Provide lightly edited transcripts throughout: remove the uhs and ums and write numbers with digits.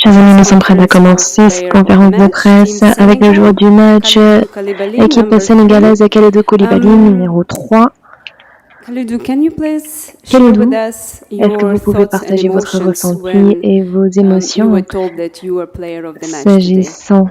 Chers amis, nous sommes prêts à commencer cette conférence de presse avec le joueur du match, équipe sénégalaise Kalidou Koulibaly, numéro 3. Kalidou, est-ce que vous pouvez partager votre ressenti et vos émotions s'agissant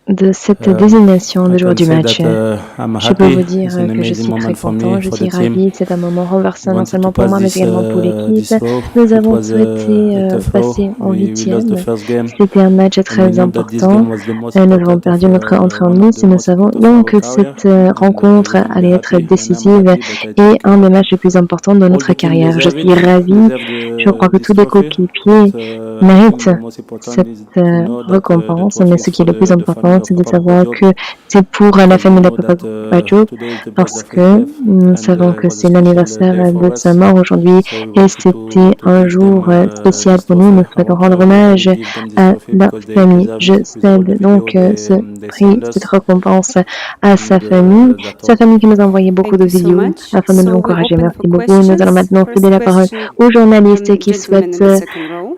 de cette désignation de joueur du match? Je peux vous dire que je suis très content, je suis ravi. C'est un moment renversant non seulement pour moi, mais également pour l'équipe. Nous avons souhaité passer en 8e. C'était un match très important. Nous avons perdu notre entrée en lice et nous savons donc que cette rencontre allait être décisive et un des matchs les plus importants de notre carrière. Je suis ravi. Je crois que tous les coéquipiers méritent cette récompense, mais ce qui est le plus important, c'est de savoir que c'est pour la famille de Papa Bajo, parce que nous savons que c'est l'anniversaire de sa mort aujourd'hui et c'était un jour spécial pour nous. Nous souhaitons rendre hommage à la famille. Je cède donc ce prix, cette récompense à sa famille qui nous a envoyé beaucoup de vidéos afin de nous encourager. Merci beaucoup. Nous allons maintenant céder la parole aux journalistes qui souhaitent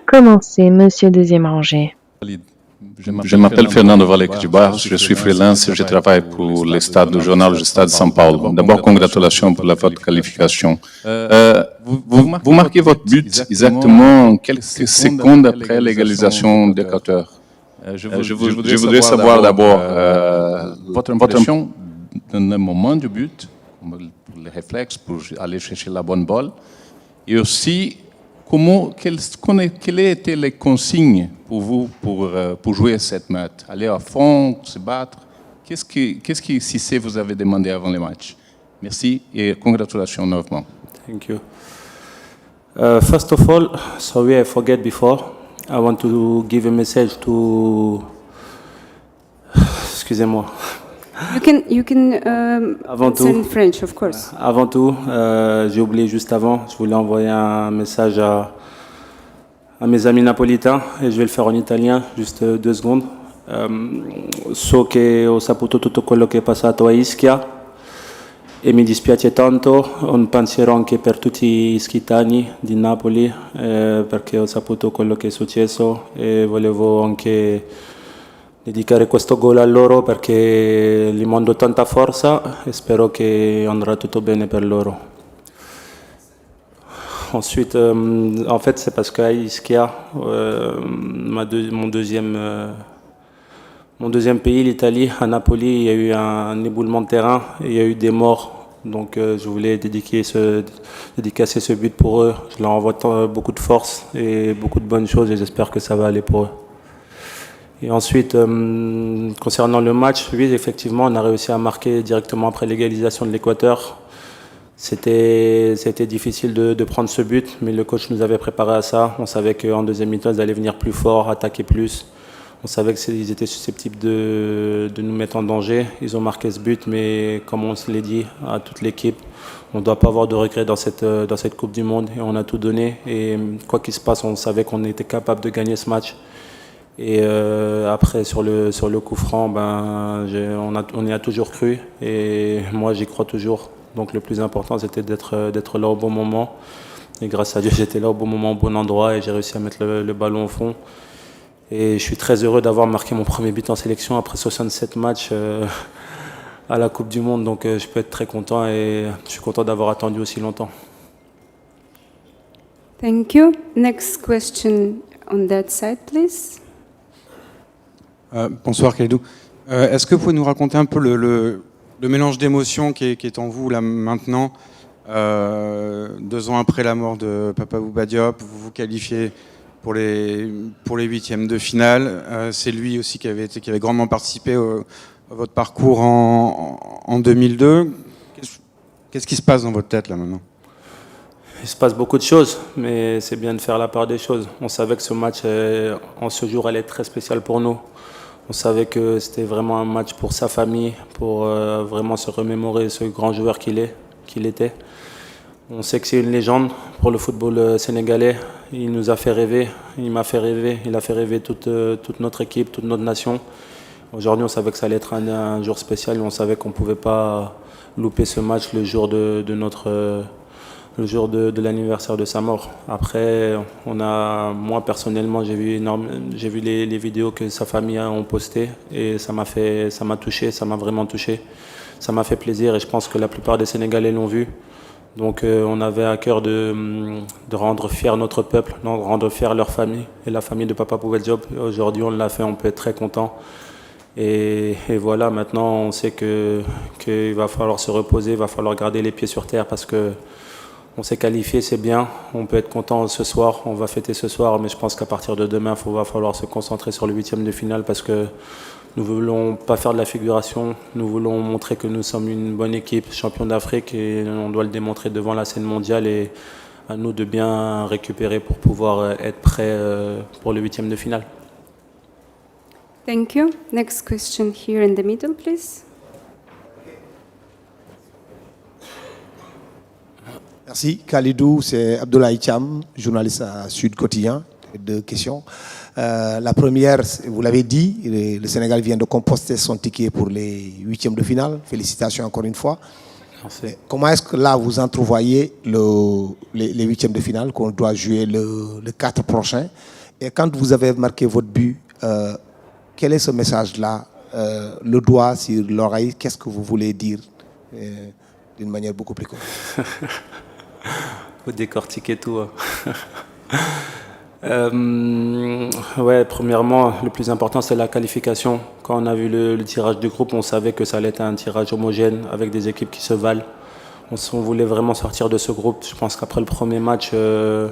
commencer. Monsieur deuxième rangée. Je m'appelle Fernando Valek de Barros, je suis freelance, je travaille pour le journal du Stade de São Paulo. D'abord, congratulations pour votre qualification. Vous marquez votre but exactement quelques secondes après l'égalisation d'Équateur. Je voudrais savoir d'abord votre impression dans le moment du but, les réflexes pour aller chercher la bonne balle, et aussi quelles étaient les consignes pour vous pour jouer cette match? Aller à fond, se battre? Qu'est-ce que Cissé vous avez demandé avant le match? Merci et congratulations novement. Thank you. First of all, sorry I forget before. I want to give a message to... Excusez-moi. You can send French, of course. Avant tout, j'ai oublié juste avant, je voulais envoyer un message à mes amis napolitains et je vais le faire en italien, juste 2 secondes. So che ho saputo tutto quello che è passato a Ischia e mi dispiace tanto, un pensiero anche per tutti gli ischitani di Napoli perché ho saputo quello che è successo e volevo anche dedicare questo gol a loro perché gli mando tanta forza e spero che andrà tutto bene per loro. Ensuite, en fait, c'est parce qu'à Ischia, mon deuxième pays, l'Italie, à Napoli, il y a eu un éboulement de terrain et il y a eu des morts. Donc je voulais dédicacer ce but pour eux. Je leur envoie beaucoup de force et beaucoup de bonnes choses et j'espère que ça va aller pour eux. Et ensuite, concernant le match, oui, effectivement, on a réussi à marquer directement après l'égalisation de l'Équateur. C'était difficile de prendre ce but, mais le coach nous avait préparé à ça. On savait qu'en deuxième mi-temps, ils allaient venir plus fort, attaquer plus. On savait qu'ils étaient susceptibles de nous mettre en danger. Ils ont marqué ce but, mais comme on se l'a dit à toute l'équipe, on ne doit pas avoir de regrets dans cette Coupe du Monde. Et on a tout donné. Et quoi qu'il se passe, on savait qu'on était capable de gagner ce match. Et après, sur le coup franc, on y a toujours cru. Et moi, j'y crois toujours. Donc le plus important, c'était d'être là au bon moment. Et grâce à Dieu, j'étais là au bon moment, au bon endroit. Et j'ai réussi à mettre le ballon au fond. Et je suis très heureux d'avoir marqué mon premier but en sélection après 67 matchs à la Coupe du Monde. Donc je peux être très content et je suis content d'avoir attendu aussi longtemps. Thank you. Next question on that side, please. Bonsoir Kalidou. Est-ce que vous pouvez nous raconter un peu le mélange d'émotions qui est en vous là maintenant, 2 ans après la mort de Papa Bouba Diop, vous vous qualifiez pour les 8e de finale. C'est lui aussi qui avait grandement participé à votre parcours en 2002. Qu'est-ce qui se passe dans votre tête là maintenant? Il se passe beaucoup de choses, mais c'est bien de faire la part des choses. On savait que ce match, en ce jour, allait être très spécial pour nous. On savait que c'était vraiment un match pour sa famille, pour vraiment se remémorer ce grand joueur qu'il était. On sait que c'est une légende pour le football sénégalais. Il nous a fait rêver, il m'a fait rêver, il a fait rêver toute notre équipe, toute notre nation. Aujourd'hui, on savait que ça allait être un jour spécial et on savait qu'on ne pouvait pas louper ce match le jour de le jour de l'anniversaire de sa mort. Après, moi personnellement, j'ai vu les vidéos que sa famille ont postées et ça m'a touché, ça m'a vraiment touché. Ça m'a fait plaisir et je pense que la plupart des Sénégalais l'ont vu. Donc on avait à cœur de rendre fier notre peuple, de rendre fier leur famille et la famille de Papa Bouba Diop. Aujourd'hui, on l'a fait, on peut être très content. Et voilà, maintenant, on sait qu'il va falloir se reposer, il va falloir garder les pieds sur terre parce que on s'est qualifié, c'est bien. On peut être content ce soir, on va fêter ce soir, mais je pense qu'à partir de demain, il va falloir se concentrer sur le 8e de finale parce que nous ne voulons pas faire de la figuration, nous voulons montrer que nous sommes une bonne équipe, champion d'Afrique, et on doit le démontrer devant la scène mondiale et à nous de bien récupérer pour pouvoir être prêts pour le 8e de finale. Thank you. Next question here in the middle, please. Merci. Khalidou, c'est Abdoulaye Cham, journaliste à Sud Quotidien. Deux questions. La première, vous l'avez dit, le Sénégal vient de composter son ticket pour les 8e de finale. Félicitations encore une fois. Merci. Comment est-ce que là, vous entrevoyez les 8e de finale qu'on doit jouer le 4 prochain? Et quand vous avez marqué votre but, quel est ce message-là? Le doigt sur l'oreille, qu'est-ce que vous voulez dire d'une manière beaucoup plus courte? Faut décortiquer tout. Ouais, premièrement, le plus important, c'est la qualification. Quand on a vu le tirage du groupe, on savait que ça allait être un tirage homogène avec des équipes qui se valent. On voulait vraiment sortir de ce groupe. Je pense qu'après le premier match, il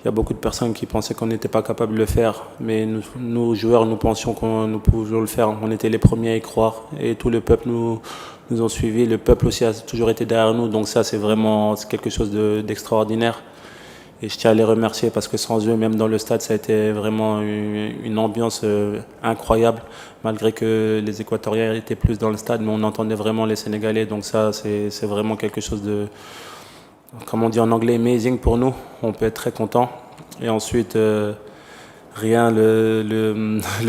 y a beaucoup de personnes qui pensaient qu'on n'était pas capable de le faire. Mais nous joueurs, nous pensions qu'on nous pouvions le faire. On était les premiers à y croire. Et tout le peuple nous ont suivis. Le peuple aussi a toujours été derrière nous. Donc ça, c'est quelque chose d'extraordinaire. Et je tiens à les remercier parce que sans eux, même dans le stade, ça a été vraiment une ambiance incroyable. Malgré que les Équatoriens étaient plus dans le stade, mais on entendait vraiment les Sénégalais. Donc ça, c'est vraiment quelque chose de, comme on dit en anglais, amazing pour nous. On peut être très content. Et ensuite, le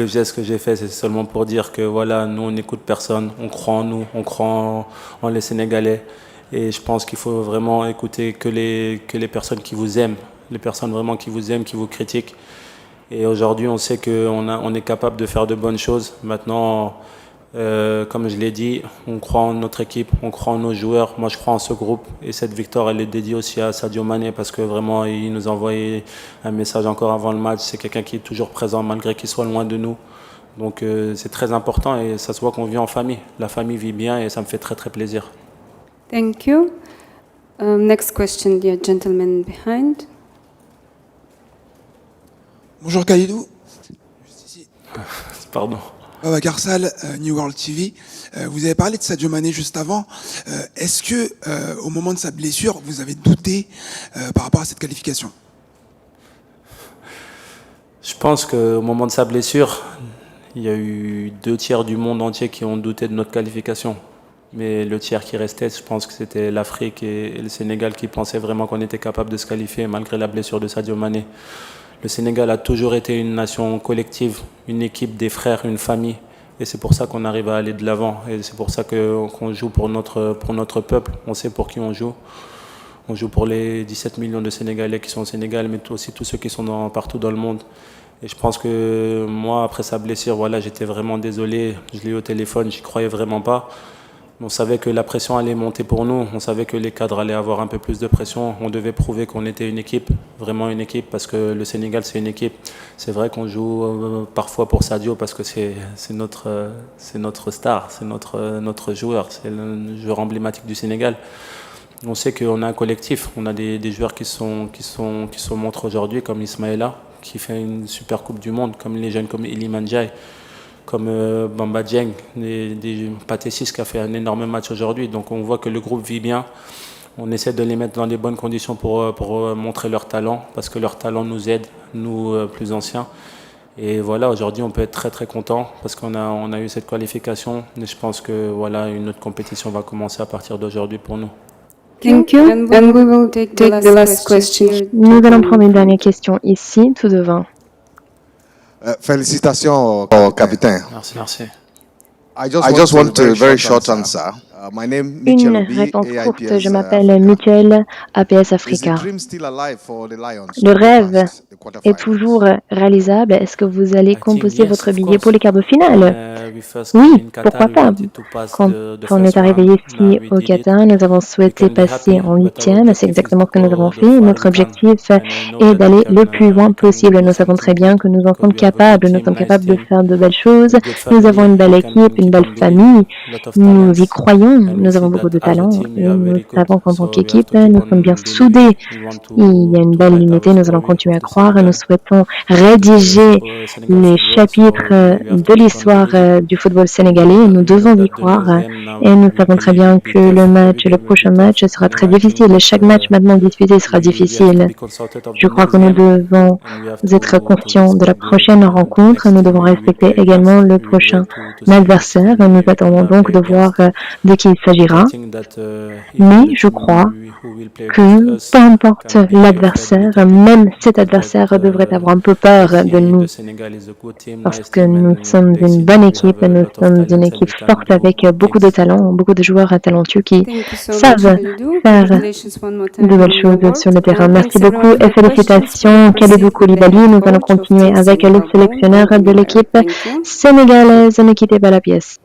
geste que j'ai fait, c'est seulement pour dire que voilà, nous, on n'écoute personne. On croit en nous, on croit en les Sénégalais. Et je pense qu'il faut vraiment écouter que les personnes qui vous aiment, les personnes vraiment qui vous aiment, qui vous critiquent. Et aujourd'hui, on sait qu'on est capable de faire de bonnes choses. Maintenant, comme je l'ai dit, on croit en notre équipe, on croit en nos joueurs. Moi, je crois en ce groupe. Et cette victoire, elle est dédiée aussi à Sadio Mané parce que vraiment, il nous a envoyé un message encore avant le match. C'est quelqu'un qui est toujours présent malgré qu'il soit loin de nous. Donc, c'est très important et ça se voit qu'on vit en famille. La famille vit bien et ça me fait très, très plaisir. Thank you. Next question, the gentleman behind. Bonjour Khalidou. Juste ici. Pardon. Babacar Sall, New World TV. Vous avez parlé de Sadio Mané juste avant. Est-ce que, au moment de sa blessure, vous avez douté par rapport à cette qualification? Je pense qu'au moment de sa blessure, il y a eu 2/3 du monde entier qui ont douté de notre qualification. Mais le tiers qui restait, je pense que c'était l'Afrique et le Sénégal qui pensaient vraiment qu'on était capable de se qualifier malgré la blessure de Sadio Mané. Le Sénégal a toujours été une nation collective, une équipe, des frères, une famille. Et c'est pour ça qu'on arrive à aller de l'avant. Et c'est pour ça qu'on joue pour notre peuple. On sait pour qui on joue. On joue pour les 17 millions de Sénégalais qui sont au Sénégal, mais aussi tous ceux qui sont partout dans le monde. Et je pense que moi, après sa blessure, voilà, j'étais vraiment désolé. Je l'ai eu au téléphone, j'y croyais vraiment pas. On savait que la pression allait monter pour nous, on savait que les cadres allaient avoir un peu plus de pression. On devait prouver qu'on était une équipe, vraiment une équipe, parce que le Sénégal, c'est une équipe. C'est vrai qu'on joue parfois pour Sadio parce que c'est notre star, c'est notre joueur, c'est le joueur emblématique du Sénégal. On sait qu'on a un collectif, on a des joueurs qui sont montrés aujourd'hui, comme Ismaïla, qui fait une super Coupe du Monde, comme les jeunes comme Iliman Ndiaye, comme Bamba Dieng, des Pathé Ciss qui a fait un énorme match aujourd'hui. Donc on voit que le groupe vit bien. On essaie de les mettre dans les bonnes conditions pour montrer leur talent, parce que leur talent nous aide, nous plus anciens. Et voilà, aujourd'hui on peut être très très content parce qu'on a eu cette qualification. Et je pense que voilà, une autre compétition va commencer à partir d'aujourd'hui pour nous. Thank you. And we will take the last question. Nous allons prendre une dernière question ici, tout devant. Félicitations au capitaine. Merci. I just want a very short answer. Une réponse courte, je m'appelle Mitchell, APS Africa. Le rêve est toujours réalisable. Est-ce que vous allez composer votre billet pour les quarts de finale? Oui, pourquoi pas? Quand on est arrivé ici au Qatar, nous avons souhaité passer en 8e. C'est exactement ce que nous avons fait. Notre objectif est d'aller le plus loin possible. Nous savons très bien que nous en sommes capables. Nous sommes capables de faire de belles choses. Nous avons une belle équipe, une belle famille. Nous y croyons. Nous avons beaucoup de talent. Et nous savons qu'en tant qu'équipe, nous sommes bien soudés. Il y a une belle unité. Nous allons continuer à croire. Nous souhaitons rédiger les chapitres de l'histoire du football sénégalais. Nous devons y croire. Et nous savons très bien que le prochain match sera très difficile. Chaque match maintenant disputé sera difficile. Je crois que nous devons être conscients de la prochaine rencontre. Nous devons respecter également le prochain adversaire. Nous attendons donc de voir de qui il s'agira. Mais je crois que peu importe l'adversaire, même cet adversaire devrait avoir un peu peur de nous. Parce que nous sommes une bonne équipe, nous sommes une équipe forte avec beaucoup de talent, beaucoup de joueurs talentueux qui savent faire de belles choses sur le terrain. Merci beaucoup et félicitations Kalidou Koulibaly. Nous allons continuer avec le sélectionneur de l'équipe sénégalaise. Ne quittez pas la pièce.